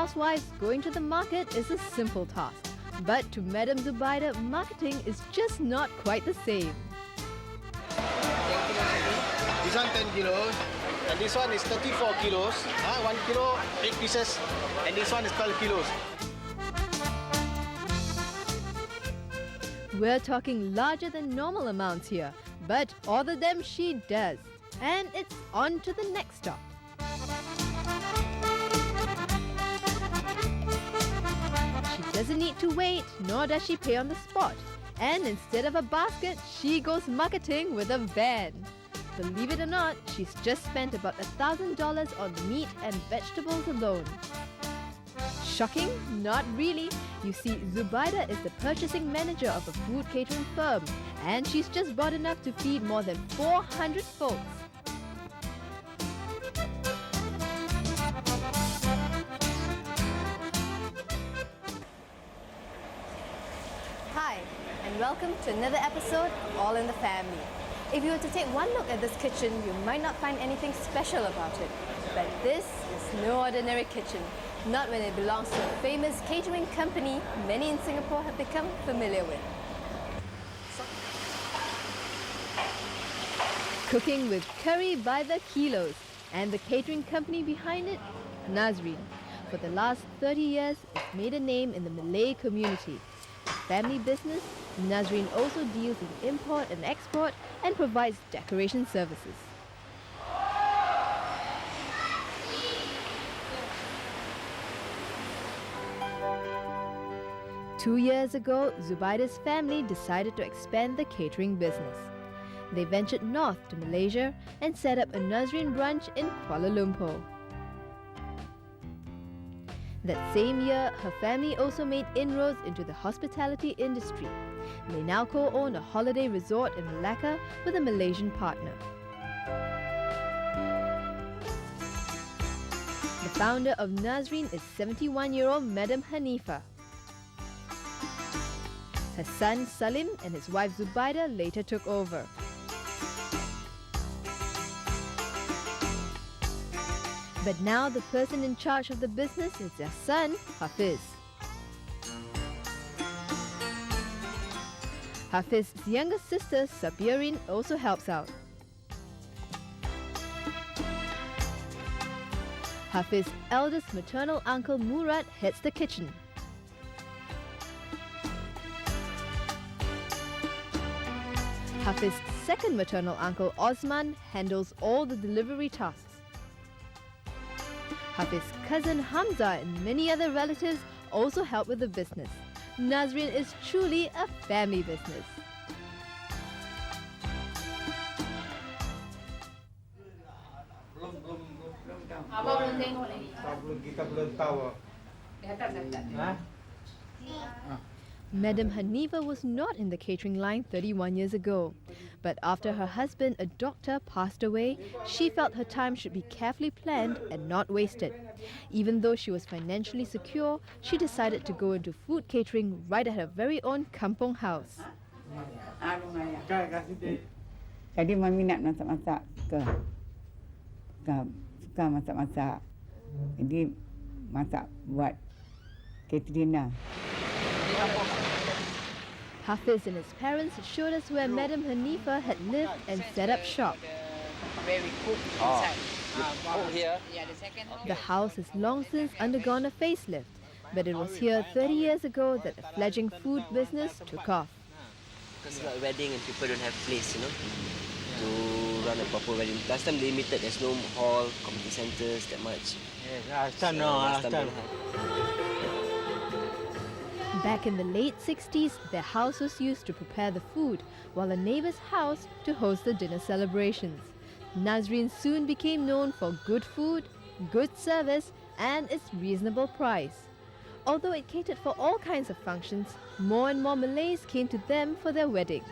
housewives, going to the market is a simple task. But to Madam Zubaida, marketing is just not quite the same. This one 10 kilos, and this one is 34 kilos. 1 kilo, 8 pieces, and this one is 12 kilos. We're talking larger than normal amounts here, but all of them she does. And it's on to the next stop. She doesn't need to wait, nor does she pay on the spot. And instead of a basket, she goes marketing with a van. Believe it or not, she's just spent about $1,000 on meat and vegetables alone. Shocking? Not really. You see, Zubaida is the purchasing manager of a food catering firm, and she's just bought enough to feed more than 400 folks. Hi, and welcome to another episode of All in the Family. If you were to take one look at this kitchen, you might not find anything special about it. But this is no ordinary kitchen. Not when it belongs to a famous catering company many in Singapore have become familiar with. Cooking with curry by the kilos, and the catering company behind it, Nazreen. For the last 30 years, it's made a name in the Malay community. A family business, Nazreen also deals in import and export and provides decoration services. Two years ago, Zubaida's family decided to expand the catering business. They ventured north to Malaysia and set up a Nazreen branch in Kuala Lumpur. That same year, her family also made inroads into the hospitality industry. They now co-own a holiday resort in Malacca with a Malaysian partner. The founder of Nazreen is 71-year-old Madam Hanifa. Her son Salim and his wife Zubaida later took over. But now the person in charge of the business is their son, Hafiz. Hafiz's younger sister, Sabirin, also helps out. Hafiz's eldest maternal uncle, Murad, heads the kitchen. Hafiz's second maternal uncle, Osman, handles all the delivery tasks. Hafiz's cousin Hamza and many other relatives also help with the business. Nazreen is truly a family business. Madam Hanifa was not in the catering line 31 years ago. But after her husband, a doctor, passed away, she felt her time should be carefully planned and not wasted. Even though she was financially secure, she decided to go into food catering right at her very own kampung house. Jadi mami nak masak-masak suka masak-masak. Jadi masak buat catering lah. Hafiz and his parents showed us where Madam Hanifa had lived and set up shop. Where we cook inside. Here? Yeah, the second house. The house has long since undergone a facelift, but it was here 30 years ago that the fledgling food business took off. Because it's not a wedding and people don't have place, to run a proper wedding. Last time limited, there's no hall, community centres that much. Yes, last time no. Back in the late 60s, their house was used to prepare the food, while a neighbour's house to host the dinner celebrations. Nazreen soon became known for good food, good service, and its reasonable price. Although it catered for all kinds of functions, more and more Malays came to them for their weddings.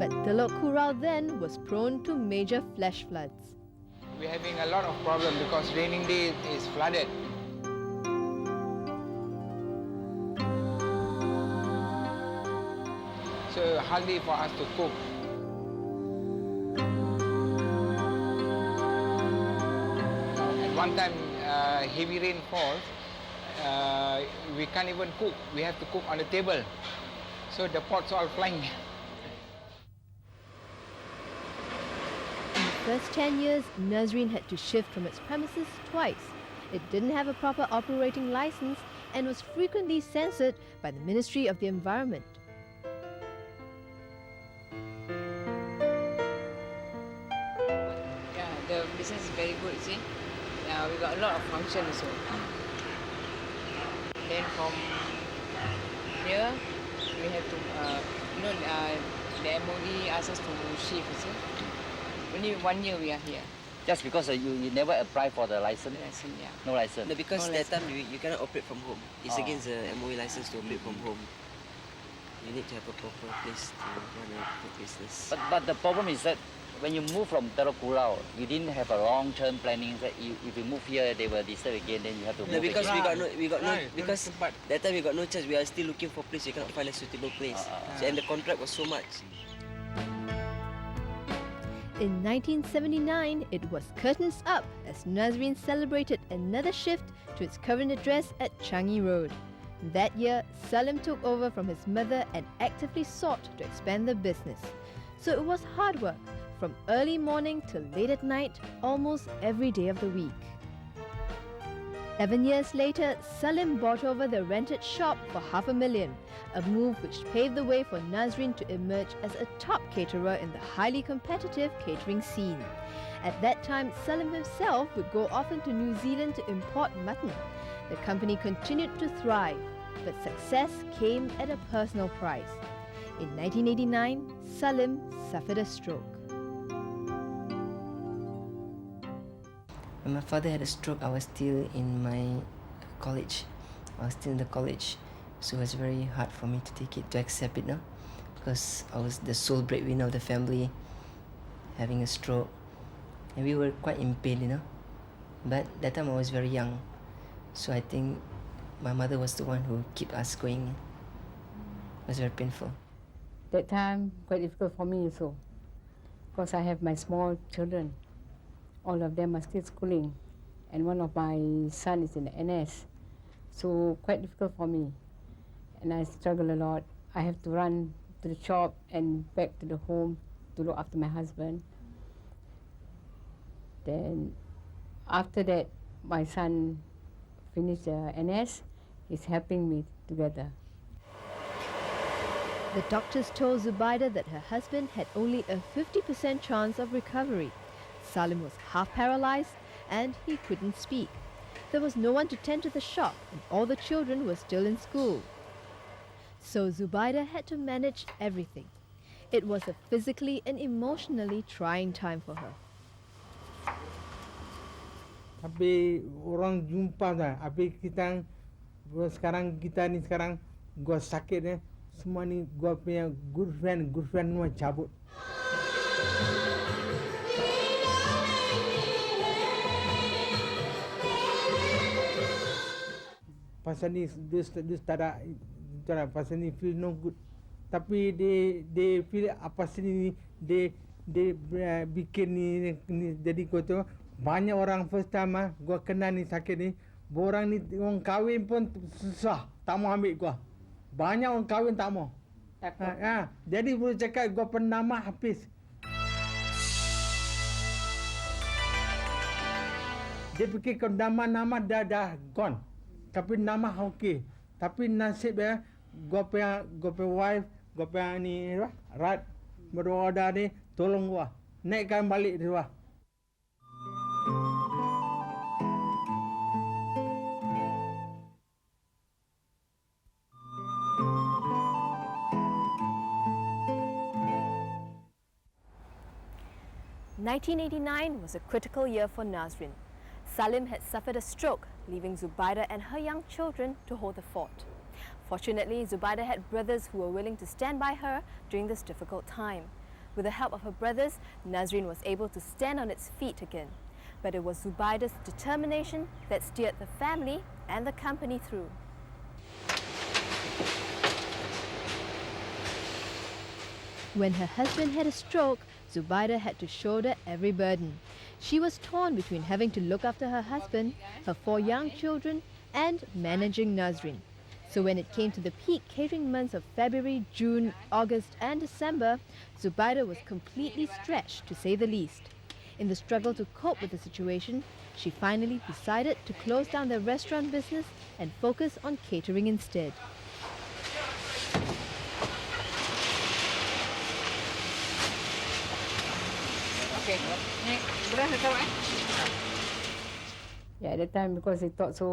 But Telok Kurau then was prone to major flash floods. We're having a lot of problem because raining day is flooded. hardly for us to cook. At one time, heavy rain falls, we can't even cook. We have to cook on the table. So the pots all flying. In the first 10 years, Nazreen had to shift from its premises twice. It didn't have a proper operating license and was frequently censored by the Ministry of the Environment. Yeah, the business is very good, see. We got a lot of function also. Then from here, we have to, the MOD asked us to shift, you see. Only 1 year we are here. Just because you never apply for the license? License, yeah. No license? No, because No that license. time you cannot operate from home. It's against the MOE license to operate from home. You need to have a proper place to run a business. But the problem is that when you move from Telok Kurau, you didn't have a long-term planning. That if you move here, they will disturb again. Then you have to No, move because again. because that time we got no choice. We are still looking for place. We cannot find a suitable place. So, and the contract was so much. In 1979, it was curtains up as Nazreen celebrated another shift to its current address at Changi Road. That year, Salim took over from his mother and actively sought to expand the business. So it was hard work, from early morning till late at night, almost every day of the week. 11 years later, Salim bought over the rented shop for $500,000, a move which paved the way for Nazreen to emerge as a top caterer in the highly competitive catering scene. At that time, Salim himself would go often to New Zealand to import mutton. The company continued to thrive, but success came at a personal price. In 1989, Salim suffered a stroke. When my father had a stroke, I was still in my college. I was still in the college. So it was very hard for me to take it, to accept it, no? Because I was the sole breadwinner of the family, having a stroke. And we were quite in pain, you know. But that time I was very young. So I think my mother was the one who kept us going. It was very painful. That time, quite difficult for me also. Because I have my small children. All of them are still schooling. And one of my son is in the NS. So quite difficult for me. And I struggle a lot. I have to run to the shop and back to the home to look after my husband. Then after that, my son finished the NS. He's helping me together. The doctors told Zubaida that her husband had only a 50% chance of recovery. Salim was half paralyzed and he couldn't speak. There was no one to tend to the shop and all the children were still in school. So Zubaida had to manage everything. It was a physically and emotionally trying time for her. Tapi orang jumpa dah. Tapi kita sekarang gua sakit ni semua ni gua punya good friend semua cabut. Pasal ni dia tak pasal ni feel no good. Tapi dia feel apa sini dia bikin ni jadi gua tu banyak orang first time gua kena ni sakit ni. Borang ni orang kahwin pun susah, tak mau ambil gua. Banyak orang kahwin tak mau. Jadi boleh cakap gua penama habis. Dia fikir kalau nama dah gone. Tapi nama okey. Tapi nasib dia gua punya wife, gua punya ni Rat berdoa ni tolong gua. Naikkan balik di luar. (1989) was a critical year for Nazreen. Salim had suffered a stroke, leaving Zubaida and her young children to hold the fort. Fortunately, Zubaida had brothers who were willing to stand by her during this difficult time. With the help of her brothers, Nazreen was able to stand on its feet again. But it was Zubaida's determination that steered the family and the company through. When her husband had a stroke, Zubaida had to shoulder every burden. She was torn between having to look after her husband, her 4 young children, and managing Nazreen. So when it came to the peak catering months of February, June, August and December, Zubaida was completely stretched, to say the least. In the struggle to cope with the situation, she finally decided to close down their restaurant business and focus on catering instead. Yeah, at that time because they thought so